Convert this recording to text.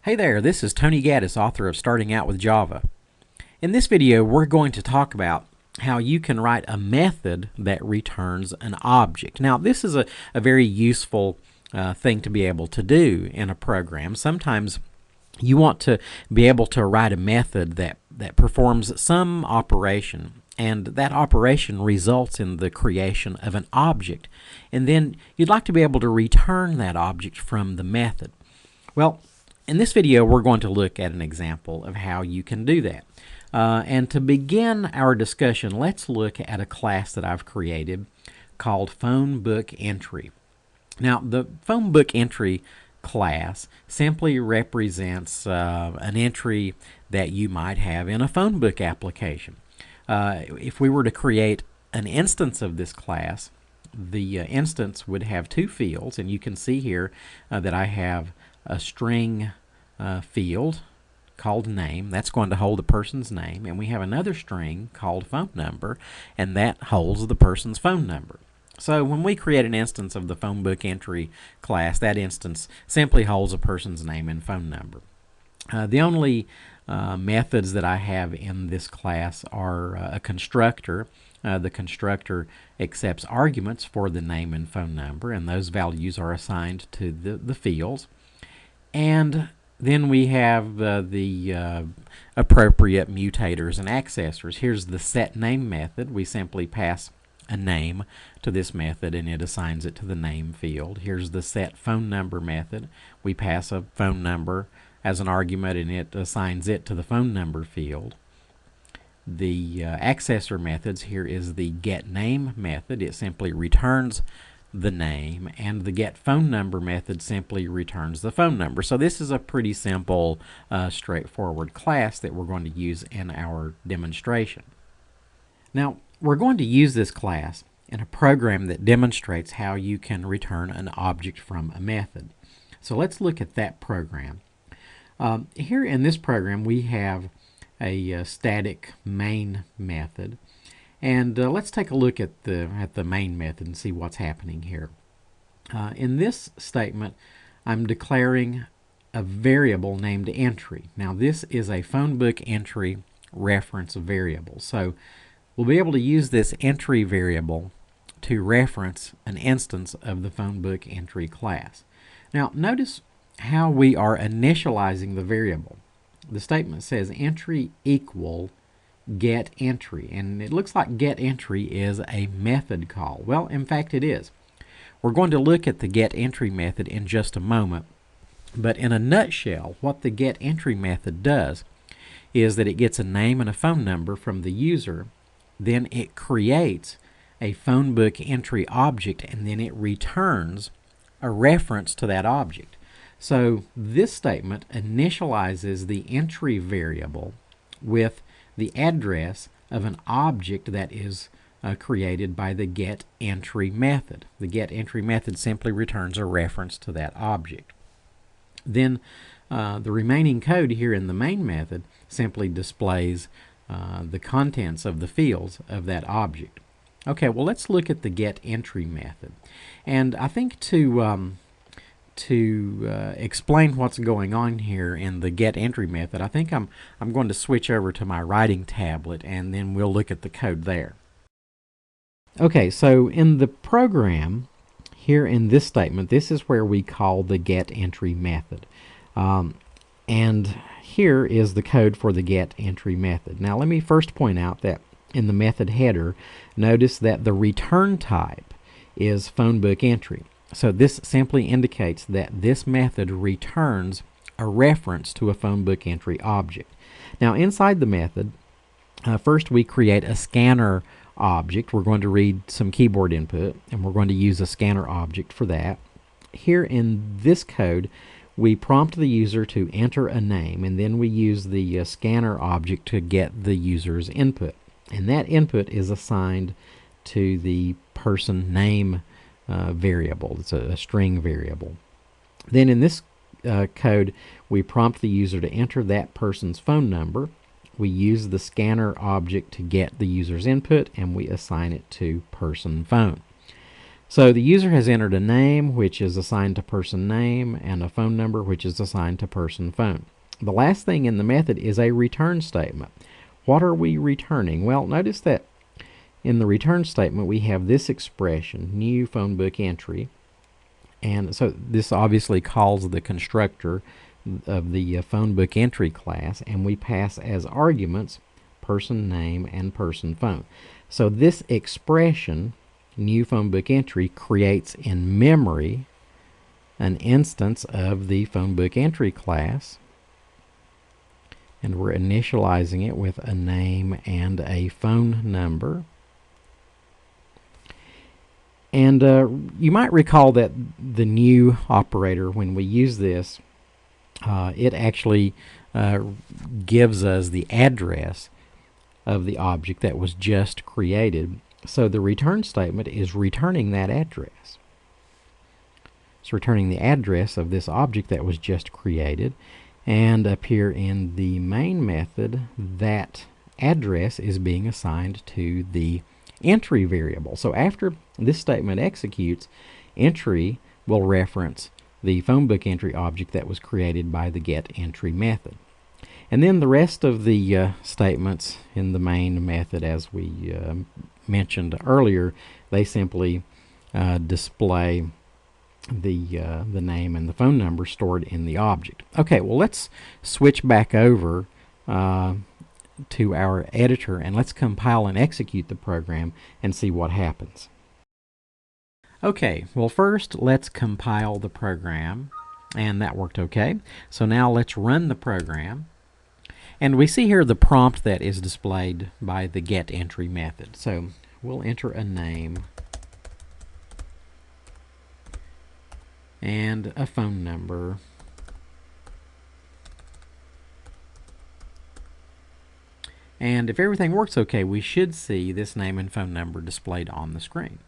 Hey there, this is Tony Gaddis, author of Starting Out with Java. In this video, we're going to talk about how you can write a method that returns an object. Now, this is a very useful thing to be able to do in a program. Sometimes you want to be able to write a method that performs some operation, and that operation results in the creation of an object. And then you'd like to be able to return that object from the method. Well, in this video, we're going to look at an example of how you can do that. And to begin our discussion, let's look at a class that I've created called Phone Book Entry. Now, the Phone Book Entry class simply represents an entry that you might have in a phone book application. If we were to create an instance of this class, the instance would have two fields, and you can see here that I have a string field called name. That's going to hold the person's name, and we have another string called phone number, and that holds the person's phone number. So when we create an instance of the phone book entry class, that instance simply holds a person's name and phone number. The only methods that I have in this class are a constructor. The constructor accepts arguments for the name and phone number, and those values are assigned to the fields. And then we have the appropriate mutators and accessors. Here's the setName method. We simply pass a name to this method and it assigns it to the name field. Here's the setPhoneNumber method. We pass a phone number as an argument and it assigns it to the phone number field. The accessor methods, here is the getName method. It simply returns the name, and the getPhoneNumber method simply returns the phone number. So this is a pretty simple, straightforward class that we're going to use in our demonstration. Now, we're going to use this class in a program that demonstrates how you can return an object from a method. So let's look at that program. Here in this program, we have a static main method. And let's take a look at the main method and see what's happening here. In this statement, I'm declaring a variable named entry. Now, this is a phone book entry reference variable. So we'll be able to use this entry variable to reference an instance of the phone book entry class. Now, notice how we are initializing the variable. The statement says entry equal getEntry, and it looks like getEntry is a method call. Well, in fact it is. We're going to look at the getEntry method in just a moment, but in a nutshell, what the getEntry method does is that it gets a name and a phone number from the user, then it creates a phone book entry object, and then it returns a reference to that object. So this statement initializes the entry variable with the address of an object that is created by the getEntry method. The getEntry method simply returns a reference to that object. Then the remaining code here in the main method simply displays the contents of the fields of that object. Okay, well, let's look at the getEntry method. And I think to explain what's going on here in the getEntry method, I think I'm going to switch over to my writing tablet and then we'll look at the code there. Okay, so in the program here in this statement, this is where we call the getEntry method. And here is the code for the getEntry method. Now let me first point out that in the method header, notice that the return type is phone book entry. So this simply indicates that this method returns a reference to a phone book entry object. Now inside the method, first we create a scanner object. We're going to read some keyboard input and we're going to use a scanner object for that. Here in this code, we prompt the user to enter a name, and then we use the scanner object to get the user's input. And that input is assigned to the person name variable. It's a string variable. Then in this code, we prompt the user to enter that person's phone number. We use the scanner object to get the user's input, and we assign it to person phone. So the user has entered a name, which is assigned to person name, and a phone number, which is assigned to person phone. The last thing in the method is a return statement. What are we returning? Well, notice that in the return statement we have this expression, new phone book entry, and so this obviously calls the constructor of the phone book entry class, and we pass as arguments person name and person phone. So this expression, new phone book entry, creates in memory an instance of the phone book entry class, and we're initializing it with a name and a phone number. And you might recall that the new operator, when we use this, it actually gives us the address of the object that was just created. So the return statement is returning that address. It's returning the address of this object that was just created, and up here in the main method, that address is being assigned to the entry variable. So after this statement executes, entry will reference the phone book entry object that was created by the getEntry method. And then the rest of the statements in the main method, as we mentioned earlier, they simply display the name and the phone number stored in the object. Okay, well, let's switch back over to our editor, and let's compile and execute the program and see what happens. Okay, well, first let's compile the program, and that worked okay. So now let's run the program, and we see here the prompt that is displayed by the getEntry method. So we'll enter a name and a phone number, and if everything works okay, we should see this name and phone number displayed on the screen.